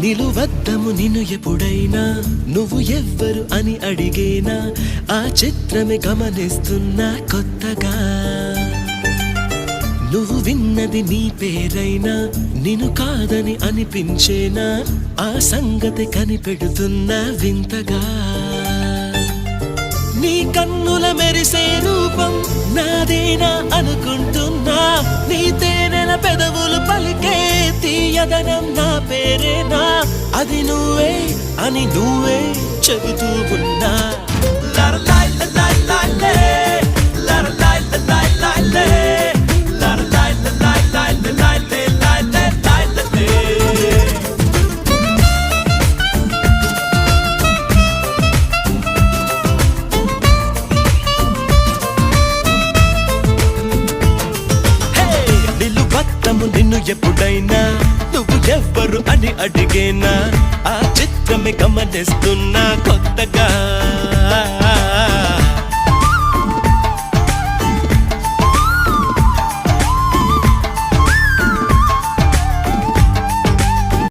నిలువద్దము నిన్ను ఎప్పుడైనా నువ్వు ఎవ్వరు అని అడిగేనా ఆ చిత్రమే గమనిస్తున్నా కొత్తగా నువ్వు విన్నది నీ పేరైనా నిన్ను కాదని అనిపించేనా ఆ సంగతి కనిపెడుతున్నా వింతగా నీ కన్నుల మెరిసే రూపం నాదేనా అనుకుంటున్నా నీ తేనెల పెదవులు పలికే తీయదనం నా పేరేనా అది నువ్వే అని నువ్వే చెబుతూ ఉన్నా నిన్ను ఎప్పుడైనా నువ్వు ఎవ్వరు అని అడిగేనా ఆ చిత్రమే గమనిస్తున్నా కొత్తగా